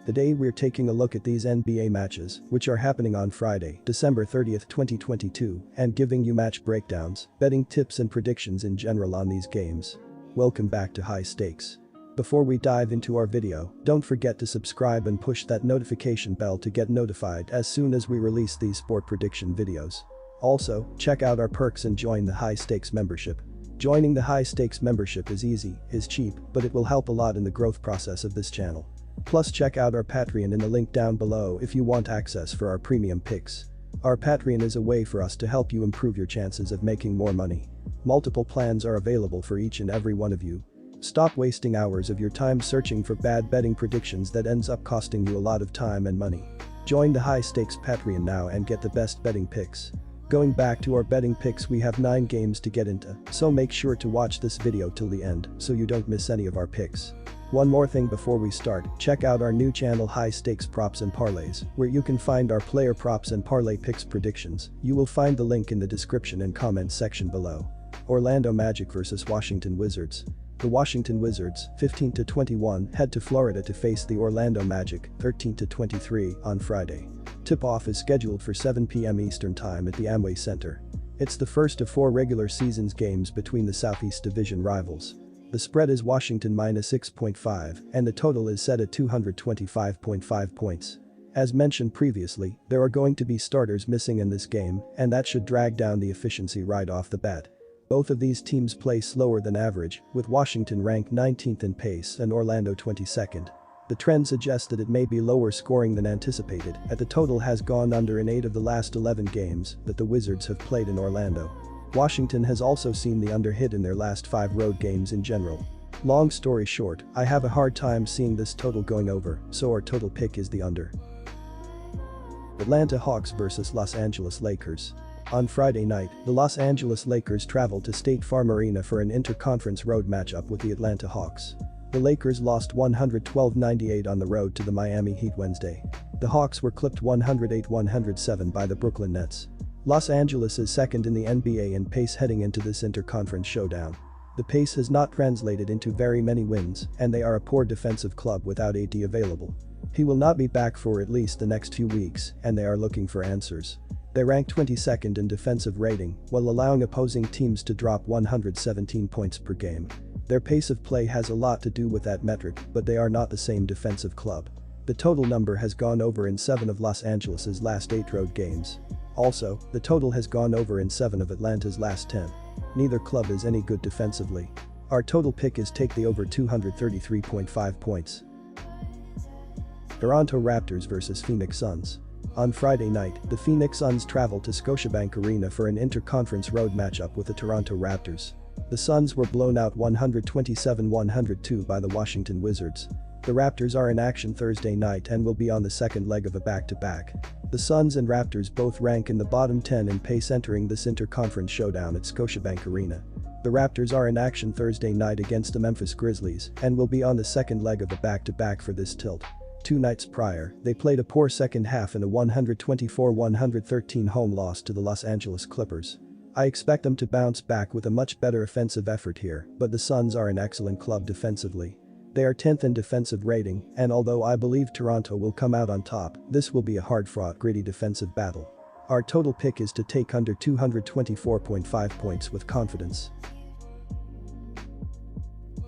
Today we're taking a look at these NBA matches, which are happening on Friday, December 30th, 2022, and giving you match breakdowns, betting tips and predictions in general on these games. Welcome back to High Stakes. Before we dive into our video, don't forget to subscribe and push that notification bell to get notified as soon as we release these sport prediction videos. Also, check out our perks and join the High Stakes membership. Joining the High Stakes membership is easy, is cheap, but it will help a lot in the growth process of this channel. Plus check out our Patreon in the link down below if you want access for our premium picks. Our Patreon is a way for us to help you improve your chances of making more money. Multiple plans are available for each and every one of you. Stop wasting hours of your time searching for bad betting predictions that ends up costing you a lot of time and money. Join the High Stakes Patreon now and get the best betting picks. Going back to our betting picks, we have 9 games to get into, so make sure to watch this video till the end so you don't miss any of our picks. One more thing before we start, check out our new channel High Stakes Props and Parlays, where you can find our player props and parlay picks predictions. You will find the link in the description and comments section below. Orlando Magic vs Washington Wizards. The Washington Wizards, 15-21, head to Florida to face the Orlando Magic, 13-23, on Friday. Tip-off is scheduled for 7 p.m. Eastern Time at the Amway Center. It's the first of 4 regular seasons games between the Southeast Division rivals. The spread is Washington -6.5 and the total is set at 225.5 points. As mentioned previously, there are going to be starters missing in this game, and that should drag down the efficiency right off the bat. Both of these teams play slower than average, with Washington ranked 19th in pace and Orlando 22nd. The trend suggests that it may be lower scoring than anticipated, as the total has gone under in 8 of the last 11 games that the Wizards have played in Orlando. Washington has also seen the under hit in their last 5 road games in general. Long story short, I have a hard time seeing this total going over, so our total pick is the under. Atlanta Hawks vs Los Angeles Lakers. On Friday night, the Los Angeles Lakers traveled to State Farm Arena for an interconference road matchup with the Atlanta Hawks. The Lakers lost 112-98 on the road to the Miami Heat Wednesday. The Hawks were clipped 108-107 by the Brooklyn Nets. Los Angeles is second in the NBA in pace heading into this interconference showdown. The pace has not translated into very many wins, and they are a poor defensive club without AD available. He will not be back for at least the next few weeks, and they are looking for answers. They rank 22nd in defensive rating, while allowing opposing teams to drop 117 points per game. Their pace of play has a lot to do with that metric, but they are not the same defensive club. The total number has gone over in 7 of Los Angeles' last 8 road games. Also, the total has gone over in 7 of Atlanta's last 10. Neither club is any good defensively. Our total pick is take the over 233.5 points. Toronto Raptors vs Phoenix Suns. On Friday night, the Phoenix Suns traveled to Scotiabank Arena for an interconference road matchup with the Toronto Raptors. The Suns were blown out 127-102 by the Washington Wizards. The Raptors are in action Thursday night and will be on the second leg of a back-to-back. The Suns and Raptors both rank in the bottom 10 in pace entering this interconference showdown at Scotiabank Arena. The Raptors are in action Thursday night against the Memphis Grizzlies and will be on the second leg of a back-to-back for this tilt. 2 nights prior, they played a poor second half in a 124-113 home loss to the Los Angeles Clippers. I expect them to bounce back with a much better offensive effort here, but the Suns are an excellent club defensively. They are 10th in defensive rating, and although I believe Toronto will come out on top, this will be a hard-fought, gritty defensive battle. Our total pick is to take under 224.5 points with confidence.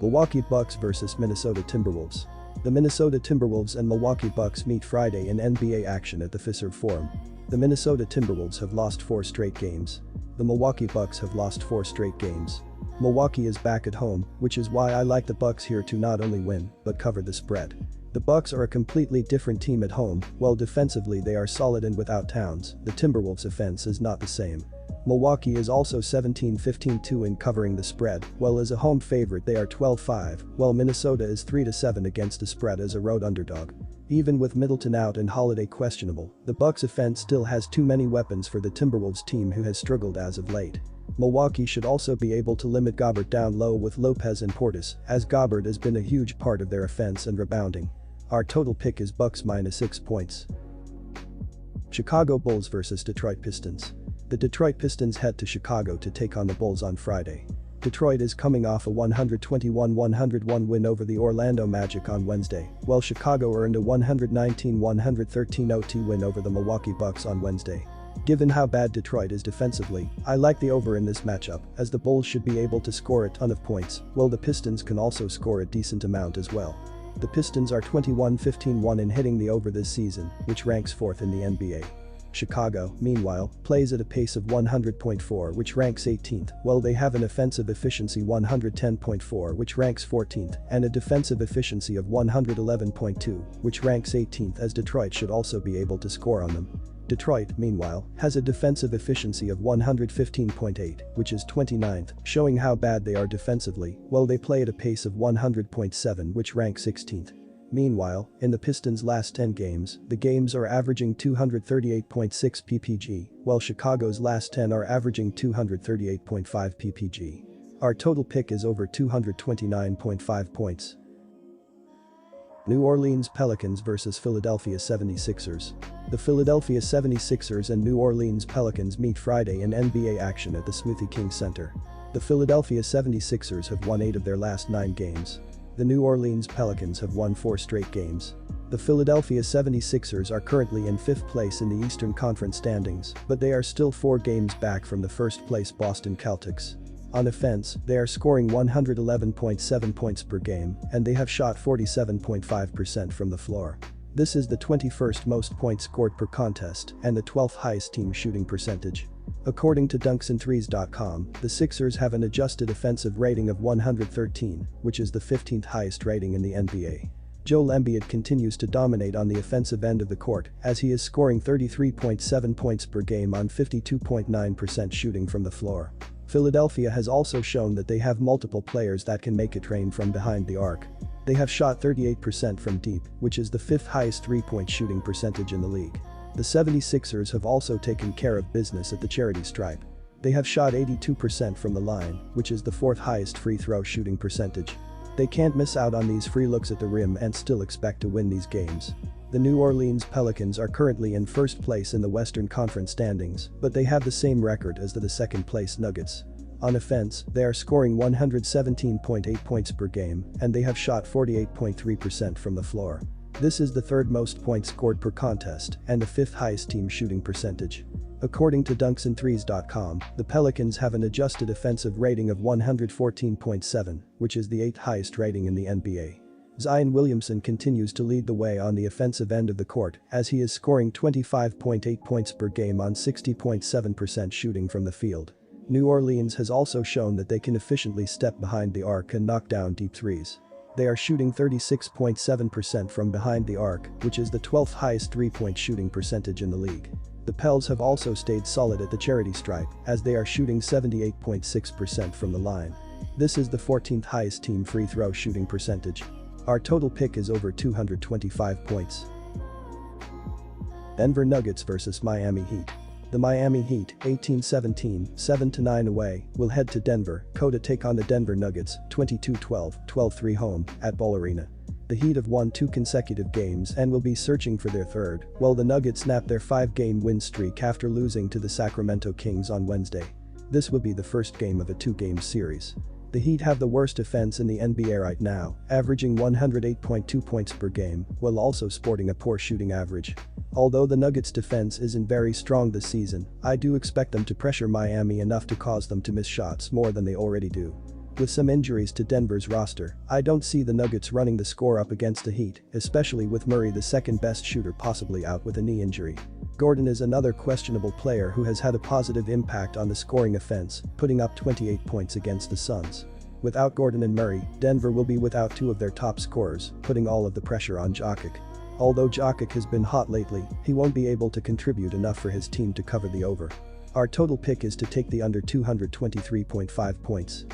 Milwaukee Bucks vs Minnesota Timberwolves. The Minnesota Timberwolves and Milwaukee Bucks meet Friday in NBA action at the Fiserv Forum. The Minnesota Timberwolves have lost 4 straight games. The Milwaukee Bucks have lost 4 straight games. Milwaukee is back at home, which is why I like the Bucks here to not only win, but cover the spread. The Bucks are a completely different team at home, while defensively they are solid and without Towns, the Timberwolves' offense is not the same. Milwaukee is also 17-15-2 in covering the spread, while as a home favorite they are 12-5, while Minnesota is 3-7 against the spread as a road underdog. Even with Middleton out and Holiday questionable, the Bucks' offense still has too many weapons for the Timberwolves team who has struggled as of late. Milwaukee should also be able to limit Gobert down low with Lopez and Portis, as Gobert has been a huge part of their offense and rebounding. Our total pick is Bucks -6 points. Chicago Bulls vs Detroit Pistons. The Detroit Pistons head to Chicago to take on the Bulls on Friday. Detroit is coming off a 121-101 win over the Orlando Magic on Wednesday, while Chicago earned a 119-113 OT win over the Milwaukee Bucks on Wednesday. Given how bad Detroit is defensively, I like the over in this matchup, as the Bulls should be able to score a ton of points, while the Pistons can also score a decent amount as well. The Pistons are 21-15-1 in hitting the over this season, which ranks 4th in the NBA. Chicago, meanwhile, plays at a pace of 100.4, which ranks 18th, while they have an offensive efficiency 110.4, which ranks 14th, and a defensive efficiency of 111.2, which ranks 18th, as Detroit should also be able to score on them. Detroit, meanwhile, has a defensive efficiency of 115.8, which is 29th, showing how bad they are defensively, while they play at a pace of 100.7, which ranks 16th. Meanwhile, in the Pistons' last 10 games, the games are averaging 238.6 ppg, while Chicago's last 10 are averaging 238.5 ppg. Our total pick is over 229.5 points. New Orleans Pelicans vs Philadelphia 76ers. The Philadelphia 76ers and New Orleans Pelicans meet Friday in NBA action at the Smoothie King Center. The Philadelphia 76ers have won 8 of their last 9 games. The New Orleans Pelicans have won 4 straight games. The Philadelphia 76ers are currently in 5th place in the Eastern Conference standings, but they are still 4 games back from the first place Boston Celtics. On offense, they are scoring 111.7 points per game, and they have shot 47.5% from the floor. This is the 21st most points scored per contest and the 12th highest team shooting percentage. According to dunksandthrees.com, the Sixers have an adjusted offensive rating of 113, which is the 15th highest rating in the NBA. Joel Embiid continues to dominate on the offensive end of the court, as he is scoring 33.7 points per game on 52.9% shooting from the floor. Philadelphia has also shown that they have multiple players that can make it rain from behind the arc. They have shot 38% from deep, which is the 5th highest three-point shooting percentage in the league. The 76ers have also taken care of business at the charity stripe. They have shot 82% from the line, which is the 4th highest free throw shooting percentage. They can't miss out on these free looks at the rim and still expect to win these games. The New Orleans Pelicans are currently in 1st place in the Western Conference standings, but they have the same record as the 2nd place Nuggets. On offense, they are scoring 117.8 points per game, and they have shot 48.3% from the floor. This is the 3rd most points scored per contest and the 5th highest team shooting percentage. According to dunksandthrees.com, the Pelicans have an adjusted offensive rating of 114.7, which is the 8th highest rating in the NBA. Zion Williamson continues to lead the way on the offensive end of the court, as he is scoring 25.8 points per game on 60.7% shooting from the field. New Orleans has also shown that they can efficiently step behind the arc and knock down deep threes. They are shooting 36.7% from behind the arc, which is the 12th highest three-point shooting percentage in the league. The Pels have also stayed solid at the charity stripe, as they are shooting 78.6% from the line. This is the 14th highest team free throw shooting percentage. Our total pick is over 225 points. Denver Nuggets vs Miami Heat. The Miami Heat, 18-17, 7-9 away, will head to Denver to take on the Denver Nuggets, 22-12, 12-3 home, at Ball Arena. The Heat have won 2 consecutive games and will be searching for their 3rd, while the Nuggets snap their 5-game win streak after losing to the Sacramento Kings on Wednesday. This will be the first game of a 2-game series. The Heat have the worst offense in the NBA right now, averaging 108.2 points per game, while also sporting a poor shooting average. Although the Nuggets' defense isn't very strong this season, I do expect them to pressure Miami enough to cause them to miss shots more than they already do. With some injuries to Denver's roster, I don't see the Nuggets running the score up against the Heat, especially with Murray, the 2nd best shooter, possibly out with a knee injury. Gordon is another questionable player who has had a positive impact on the scoring offense, putting up 28 points against the Suns. Without Gordon and Murray, Denver will be without 2 of their top scorers, putting all of the pressure on Jokic. Although Jokic has been hot lately, he won't be able to contribute enough for his team to cover the over. Our total pick is to take the under 223.5 points.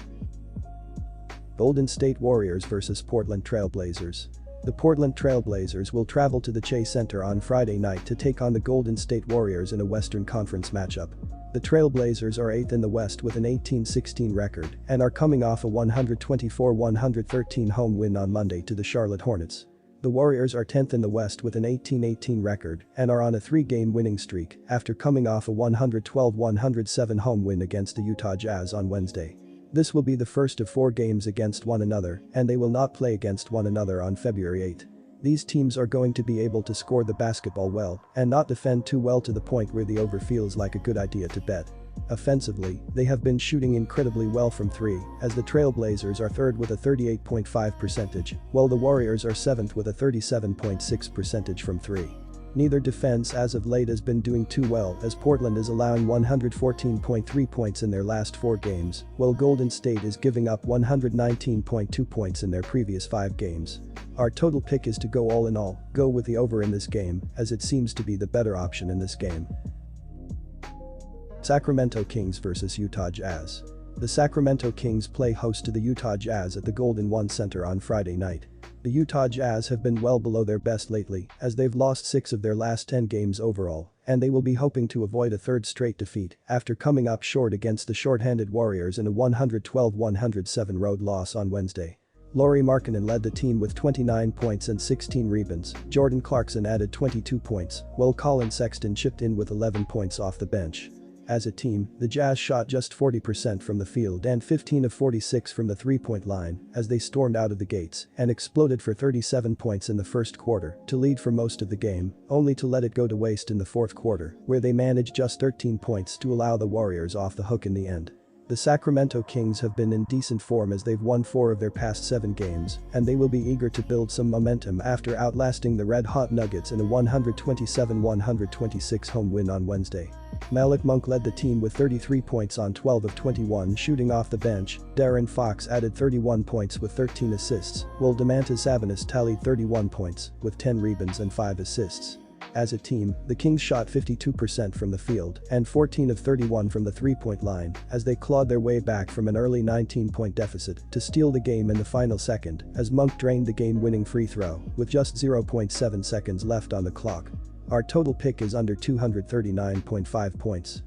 Golden State Warriors vs Portland Trail Blazers. The Portland Trail Blazers will travel to the Chase Center on Friday night to take on the Golden State Warriors in a Western Conference matchup. The Trail Blazers are 8th in the West with an 18-16 record and are coming off a 124-113 home win on Monday to the Charlotte Hornets. The Warriors are 10th in the West with an 18-18 record and are on a 3-game winning streak after coming off a 112-107 home win against the Utah Jazz on Wednesday. This will be the first of 4 games against one another, and they will not play against one another on February 8. These teams are going to be able to score the basketball well and not defend too well to the point where the over feels like a good idea to bet. Offensively, they have been shooting incredibly well from 3, as the Trailblazers are 3rd with a 38.5%, while the Warriors are 7th with a 37.6% from 3. Neither defense as of late has been doing too well, as Portland is allowing 114.3 points in their last 4 games, while Golden State is giving up 119.2 points in their previous 5 games. Our total pick is to go all in all, go with the over in this game, as it seems to be the better option in this game. Sacramento Kings vs Utah Jazz. The Sacramento Kings play host to the Utah Jazz at the Golden One Center on Friday night. The Utah Jazz have been well below their best lately, as they've lost 6 of their last 10 games overall, and they will be hoping to avoid a 3rd straight defeat after coming up short against the short-handed Warriors in a 112-107 road loss on Wednesday. Lauri Markkanen led the team with 29 points and 16 rebounds. Jordan Clarkson added 22 points, while Colin Sexton chipped in with 11 points off the bench. As a team, the Jazz shot just 40% from the field and 15 of 46 from the three-point line as they stormed out of the gates and exploded for 37 points in the first quarter to lead for most of the game, only to let it go to waste in the fourth quarter, where they managed just 13 points to allow the Warriors off the hook in the end. The Sacramento Kings have been in decent form as they've won 4 of their past 7 games, and they will be eager to build some momentum after outlasting the red-hot Nuggets in a 127-126 home win on Wednesday. Malik Monk led the team with 33 points on 12 of 21 shooting off the bench. De'Aaron Fox added 31 points with 13 assists, while Domantas Sabonis tallied 31 points with 10 rebounds and 5 assists. As a team, the Kings shot 52% from the field and 14 of 31 from the three-point line as they clawed their way back from an early 19-point deficit to steal the game in the final second as Monk drained the game-winning free throw with just 0.7 seconds left on the clock. Our total pick is under 239.5 points.